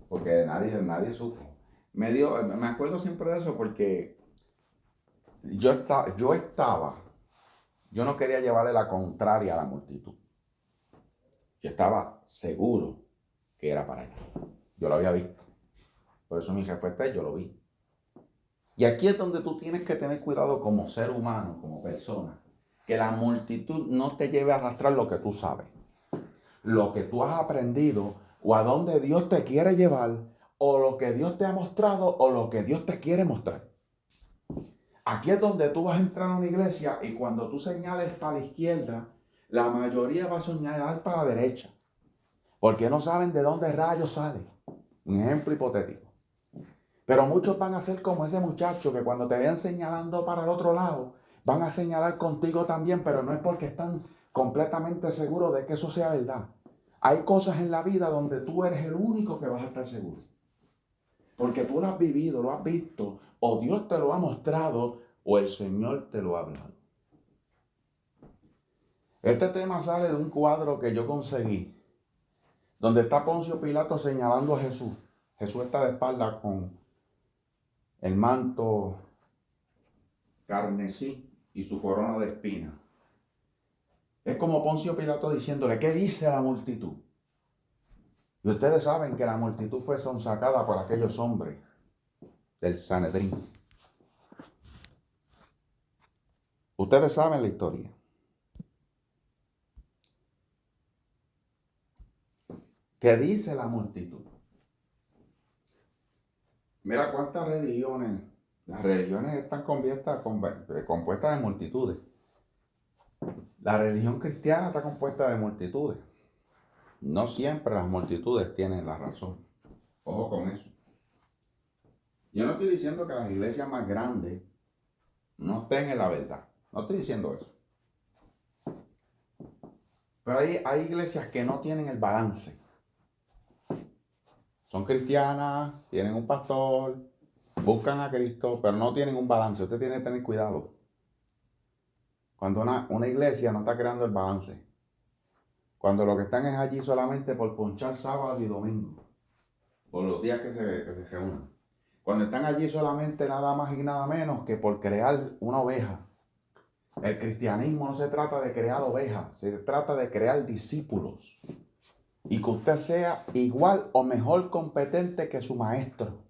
Porque nadie supo. Me acuerdo siempre de eso porque yo no quería llevarle la contraria a la multitud. Yo estaba seguro que era para allá. Yo lo había visto. Por eso mi respuesta es, yo lo vi. Y aquí es donde tú tienes que tener cuidado como ser humano, como persona. Que la multitud no te lleve a arrastrar lo que tú sabes. Lo que tú has aprendido o a dónde Dios te quiere llevar o lo que Dios te ha mostrado o lo que Dios te quiere mostrar. Aquí es donde tú vas a entrar a una iglesia y cuando tú señales para la izquierda, la mayoría va a señalar para la derecha. Porque no saben de dónde rayos sale. Un ejemplo hipotético. Pero muchos van a ser como ese muchacho que cuando te vean señalando para el otro lado, van a señalar contigo también, pero no es porque están completamente seguros de que eso sea verdad. Hay cosas en la vida donde tú eres el único que vas a estar seguro. Porque tú lo has vivido, lo has visto, o Dios te lo ha mostrado, o el Señor te lo ha hablado. Este tema sale de un cuadro que yo conseguí, donde está Poncio Pilato señalando a Jesús. Jesús está de espalda con el manto carmesí y su corona de espinas. Es como Poncio Pilato diciéndole, ¿qué dice la multitud? Y ustedes saben que la multitud fue sonsacada por aquellos hombres del Sanedrín. Ustedes saben la historia. ¿Qué dice la multitud? Mira cuántas religiones. Las religiones están compuestas de multitudes. La religión cristiana está compuesta de multitudes. No siempre las multitudes tienen la razón. Ojo con eso. Yo no estoy diciendo que las iglesias más grandes no estén en la verdad. No estoy diciendo eso. Pero hay iglesias que no tienen el balance. Son cristianas, tienen un pastor, buscan a Cristo, pero no tienen un balance. Usted tiene que tener cuidado. Cuando una iglesia no está creando el balance. Cuando lo que están es allí solamente por ponchar sábado y domingo. Por los días que se reúnan. Cuando están allí solamente nada más y nada menos que por crear una oveja. El cristianismo no se trata de crear ovejas, se trata de crear discípulos. Y que usted sea igual o mejor competente que su maestro.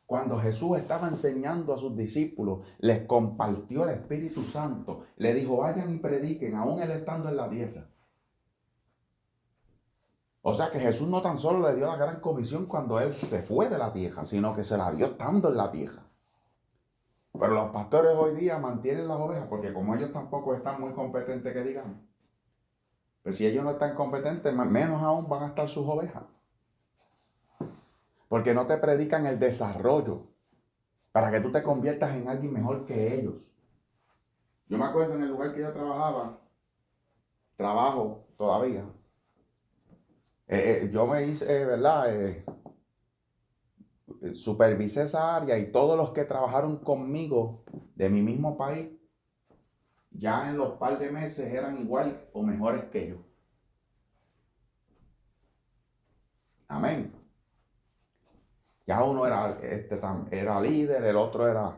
Cuando Jesús estaba enseñando a sus discípulos, les compartió el Espíritu Santo. Le dijo, vayan y prediquen, aún él estando en la tierra. O sea que Jesús no tan solo le dio la gran comisión cuando él se fue de la tierra, sino que se la dio estando en la tierra. Pero los pastores hoy día mantienen las ovejas porque como ellos tampoco están muy competentes que digamos, pues si ellos no están competentes, menos aún van a estar sus ovejas. Porque no te predican el desarrollo para que tú te conviertas en alguien mejor que ellos. Yo me acuerdo en el lugar que yo trabajo todavía. Yo me hice, ¿verdad? Supervisé esa área y todos los que trabajaron conmigo de mi mismo país, ya en los par de meses eran igual o mejores que yo. Amén. Ya uno era líder, el otro era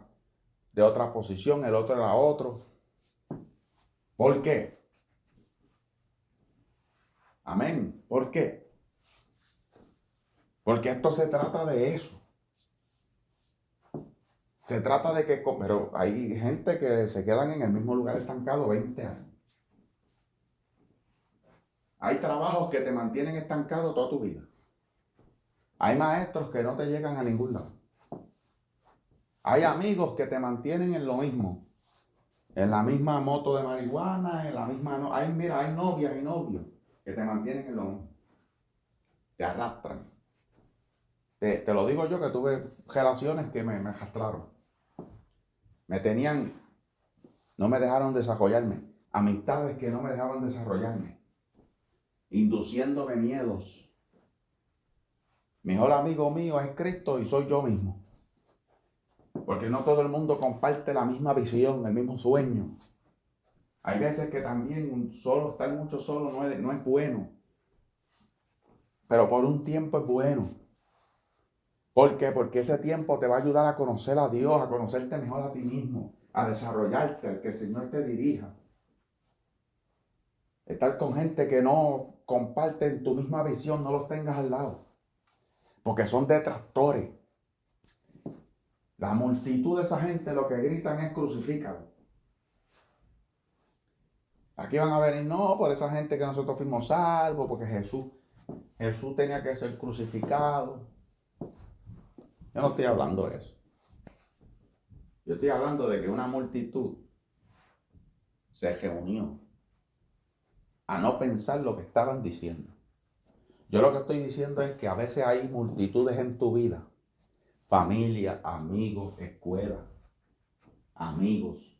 de otra posición, el otro era otro. ¿Por qué? Amén. ¿Por qué? Porque esto se trata de eso. Se trata de que, pero hay gente que se quedan en el mismo lugar estancado 20 años. Hay trabajos que te mantienen estancado toda tu vida. Hay maestros que no te llegan a ningún lado. Hay amigos que te mantienen en lo mismo. En la misma moto de marihuana, en la misma... Mira, hay novias y novios que te mantienen en lo mismo. Te arrastran. Te lo digo yo, que tuve relaciones que me arrastraron. Me tenían... No me dejaron desarrollarme. Amistades que no me dejaban desarrollarme. Induciéndome miedos. Mejor amigo mío es Cristo y soy yo mismo. Porque no todo el mundo comparte la misma visión, el mismo sueño. Hay veces que también estar mucho solo no es bueno. Pero por un tiempo es bueno. ¿Por qué? Porque ese tiempo te va a ayudar a conocer a Dios, a conocerte mejor a ti mismo, a desarrollarte, a que el Señor te dirija. Estar con gente que no comparten tu misma visión, no los tengas al lado. Porque son detractores. La multitud de esa gente lo que gritan es crucifícalo. Aquí van a venir, no, por esa gente que nosotros fuimos salvos, porque Jesús tenía que ser crucificado. Yo no estoy hablando de eso. Yo estoy hablando de que una multitud se reunió a no pensar lo que estaban diciendo. Yo lo que estoy diciendo es que a veces hay multitudes en tu vida, familia, amigos, escuela, amigos,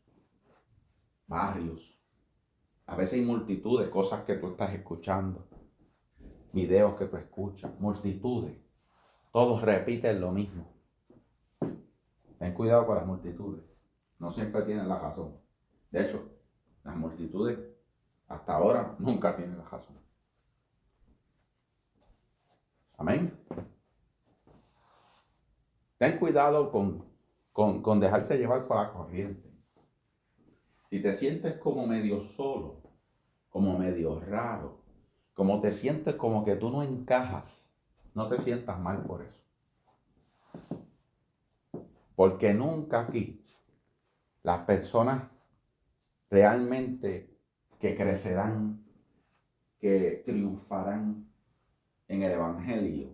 barrios. A veces hay multitudes, cosas que tú estás escuchando, videos que tú escuchas, multitudes. Todos repiten lo mismo. Ten cuidado con las multitudes. No siempre tienen la razón. De hecho, las multitudes hasta ahora nunca tienen la razón. Amén. Ten cuidado con dejarte llevar por la corriente. Si te sientes como medio solo, como medio raro, como te sientes como que tú no encajas, no te sientas mal por eso. Porque nunca aquí las personas realmente que crecerán, que triunfarán en el Evangelio,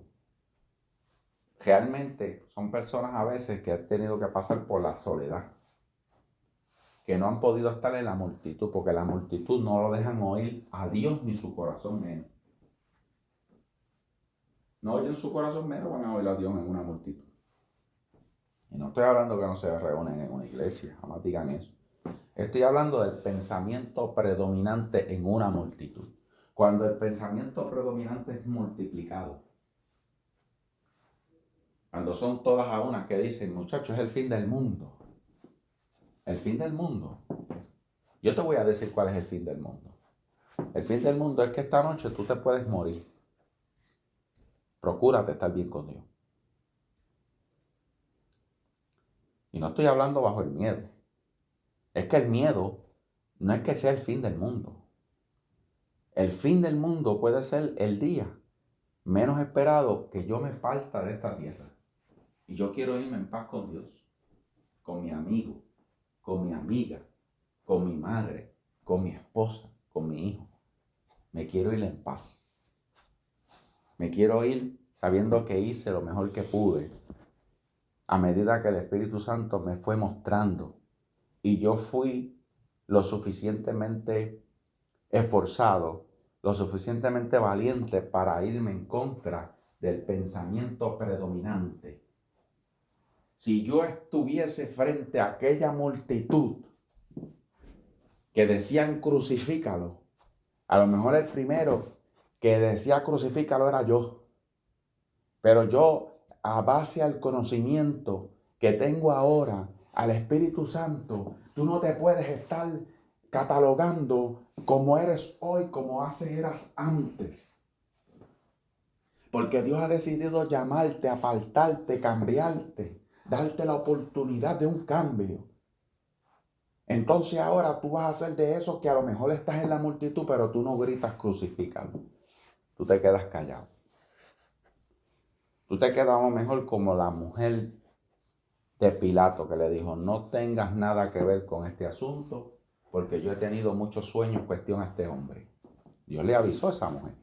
realmente son personas a veces que han tenido que pasar por la soledad, que no han podido estar en la multitud, porque la multitud no lo dejan oír a Dios ni su corazón menos. No oyen su corazón menos, van a oír a Dios en una multitud. Y no estoy hablando que no se reúnen en una iglesia, jamás digan eso. Estoy hablando del pensamiento predominante en una multitud. Cuando el pensamiento predominante es multiplicado. Cuando son todas a una que dicen, muchachos, es el fin del mundo. El fin del mundo. Yo te voy a decir cuál es el fin del mundo. El fin del mundo es que esta noche tú te puedes morir. Procúrate estar bien con Dios. Y no estoy hablando bajo el miedo. Es que el miedo no es que sea el fin del mundo. El fin del mundo puede ser el día menos esperado que yo me parta de esta tierra. Y yo quiero irme en paz con Dios, con mi amigo, con mi amiga, con mi madre, con mi esposa, con mi hijo. Me quiero ir en paz. Me quiero ir sabiendo que hice lo mejor que pude, a medida que el Espíritu Santo me fue mostrando y yo fui lo suficientemente esforzado, lo suficientemente valiente para irme en contra del pensamiento predominante. Si yo estuviese frente a aquella multitud que decían crucifícalo, a lo mejor el primero que decía crucifícalo era yo. Pero yo, a base al conocimiento que tengo ahora, al Espíritu Santo, tú no te puedes estar catalogando como eres hoy, como eras antes. Porque Dios ha decidido llamarte, apartarte, cambiarte, darte la oportunidad de un cambio. Entonces ahora tú vas a ser de esos que a lo mejor estás en la multitud, pero tú no gritas crucifícalo. Tú te quedas callado. Tú te quedas a lo mejor como la mujer de Pilato, que le dijo, no tengas nada que ver con este asunto, porque yo he tenido muchos sueños en cuestión a este hombre. Dios le avisó a esa mujer.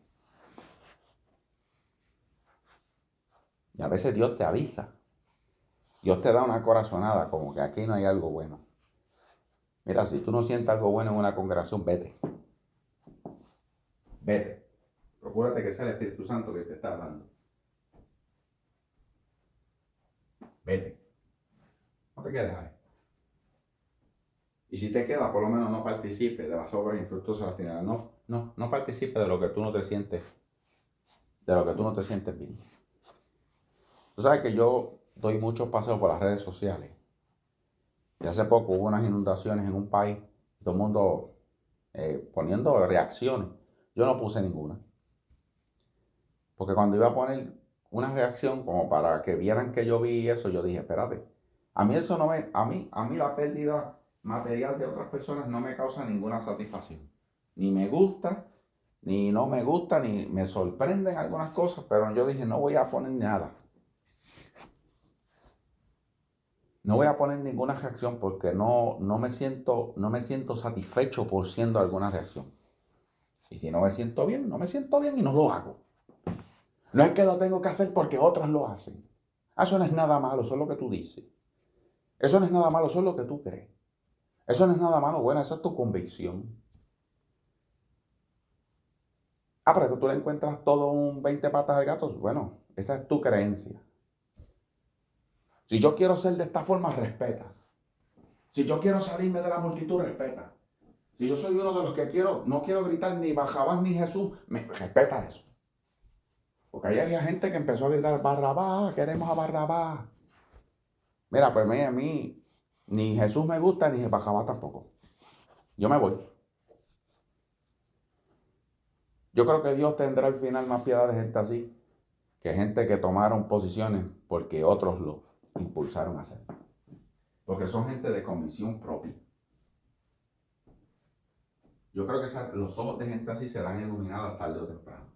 Y a veces Dios te avisa. Dios te da una corazonada, como que aquí no hay algo bueno. Mira, si tú no sientes algo bueno en una congregación, vete. Vete. Procúrate que sea el Espíritu Santo que te está hablando. Vete. No te quedes ahí. Y si te quedas, por lo menos no participes de las obras infructuosas de la tinieblas. No participes de lo que tú no te sientes, bien. Tú sabes que yo doy muchos paseos por las redes sociales. Y hace poco hubo unas inundaciones en un país, todo el mundo poniendo reacciones. Yo no puse ninguna. Porque cuando iba a poner una reacción como para que vieran que yo vi eso, yo dije, espérate, a mí eso no me, a mí la pérdida material de otras personas no me causa ninguna satisfacción. Ni me gusta, ni no me gusta, ni me sorprenden algunas cosas, pero yo dije, no voy a poner nada. No voy a poner ninguna reacción porque no me siento satisfecho por siendo alguna reacción. Y si no me siento bien, no me siento bien y no lo hago. No es que lo tengo que hacer porque otros lo hacen. Eso no es nada malo, eso es lo que tú dices. Eso no es nada malo, eso es lo que tú crees. Eso no es nada malo, bueno, esa es tu convicción. Pero que tú le encuentras todo un 20 patas al gato, bueno, esa es tu creencia. Si yo quiero ser de esta forma, respeta. Si yo quiero salirme de la multitud, respeta. Si yo soy uno de los que no quiero gritar ni Barrabás ni Jesús, respeta eso. Porque ahí había gente que empezó a gritar, Barrabás, queremos a Barrabás. Mira, pues a mí ni Jesús me gusta, ni Barrabás tampoco. Yo me voy. Yo creo que Dios tendrá al final más piedad de gente así, que gente que tomaron posiciones porque otros lo impulsaron a hacer. Porque son gente de convicción propia. Yo creo que los ojos de gente así serán iluminados tarde o temprano.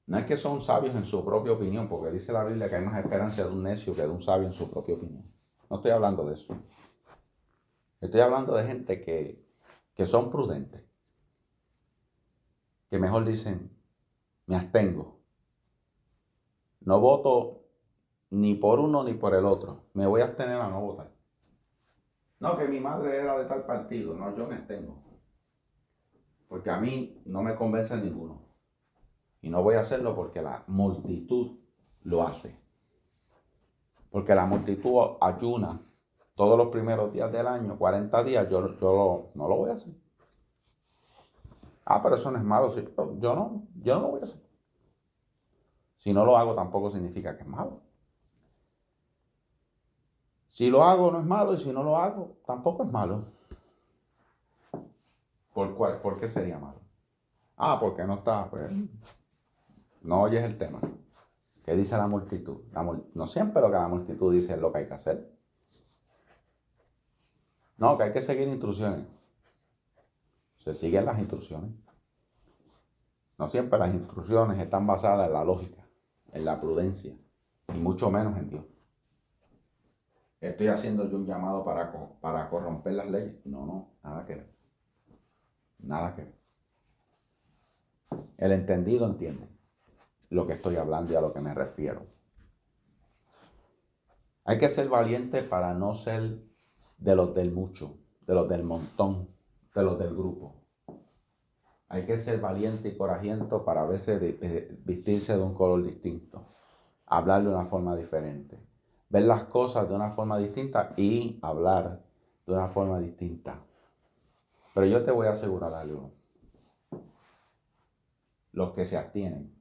No es que son sabios en su propia opinión, porque dice la Biblia que hay más esperanza de un necio que de un sabio en su propia opinión. No estoy hablando de eso. Estoy hablando de gente que son prudentes. Que mejor dicen, me abstengo. No voto ni por uno ni por el otro. Me voy a abstener a no votar. No, que mi madre era de tal partido. No, yo me abstengo. Porque a mí no me convence ninguno. Y no voy a hacerlo porque la multitud lo hace. Porque la multitud ayuna todos los primeros días del año, 40 días, yo no lo voy a hacer. Pero eso no es malo, sí, pero yo no lo voy a hacer. Si no lo hago tampoco significa que es malo. Si lo hago no es malo y si no lo hago tampoco es malo. ¿Por qué sería malo? Porque no está, pues, no oyes el tema. ¿Qué dice la multitud? No siempre lo que la multitud dice es lo que hay que hacer. No, que hay que seguir instrucciones. Se siguen las instrucciones. No siempre las instrucciones están basadas en la lógica, en la prudencia, y mucho menos en Dios. ¿Estoy haciendo yo un llamado para corromper las leyes? No, nada que ver. Nada que ver. El entendido entiende lo que estoy hablando y a lo que me refiero. Hay que ser valiente para no ser de los del mucho, de los del montón, de los del grupo. Hay que ser valiente y corajiento para a veces vestirse de un color distinto, hablar de una forma diferente, ver las cosas de una forma distinta y hablar de una forma distinta. Pero yo te voy a asegurar algo. Los que se abstienen,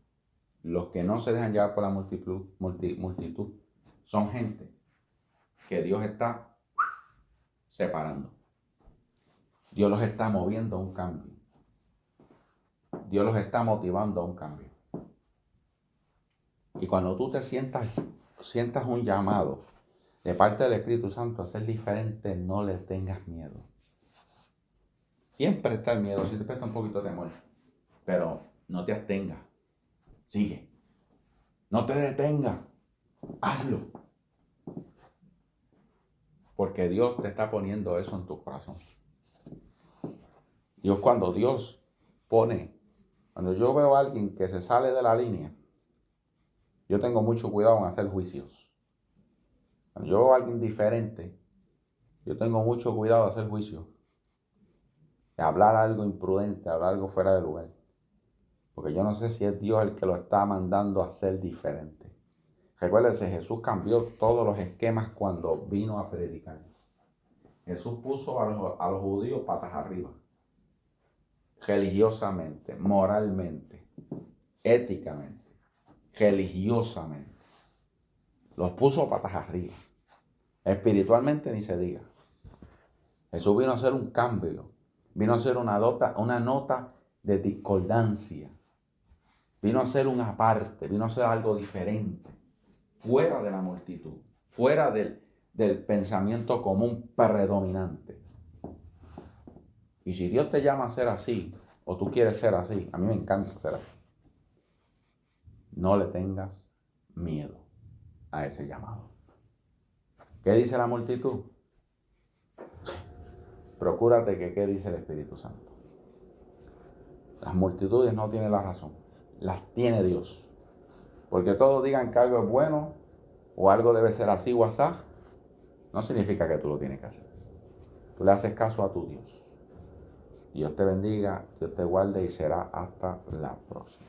los que no se dejan llevar por la multitud, son gente que Dios está separando. Dios los está moviendo a un cambio. Dios los está motivando a un cambio. Y cuando tú te sientas un llamado de parte del Espíritu Santo a ser diferente, no le tengas miedo. Siempre está el miedo, siempre está un poquito de temor. Pero no te abstengas. Sigue. No te detengas. hazlo. Porque Dios te está poniendo eso en tu corazón. Cuando yo veo a alguien que se sale de la línea, yo tengo mucho cuidado en hacer juicios. Cuando yo veo a alguien diferente, yo tengo mucho cuidado de hacer juicios. De hablar algo imprudente, hablar algo fuera de lugar. Porque yo no sé si es Dios el que lo está mandando a ser diferente. Recuérdense, Jesús cambió todos los esquemas cuando vino a predicar. Jesús puso a los judíos patas arriba. Religiosamente, moralmente, éticamente, religiosamente. Los puso patas arriba. Espiritualmente ni se diga. Jesús vino a hacer un cambio. Vino a hacer una nota de discordancia. Vino a hacer una parte. Vino a hacer algo diferente. Fuera de la multitud. Fuera del pensamiento común predominante. Y si Dios te llama a ser así, o tú quieres ser así, a mí me encanta ser así, no le tengas miedo a ese llamado. ¿Qué dice la multitud? Procúrate que qué dice el Espíritu Santo. Las multitudes no tienen la razón, las tiene Dios. Porque todos digan que algo es bueno, o algo debe ser así o asá, no significa que tú lo tienes que hacer. Tú le haces caso a tu Dios. Dios te bendiga, Dios te guarde y será hasta la próxima.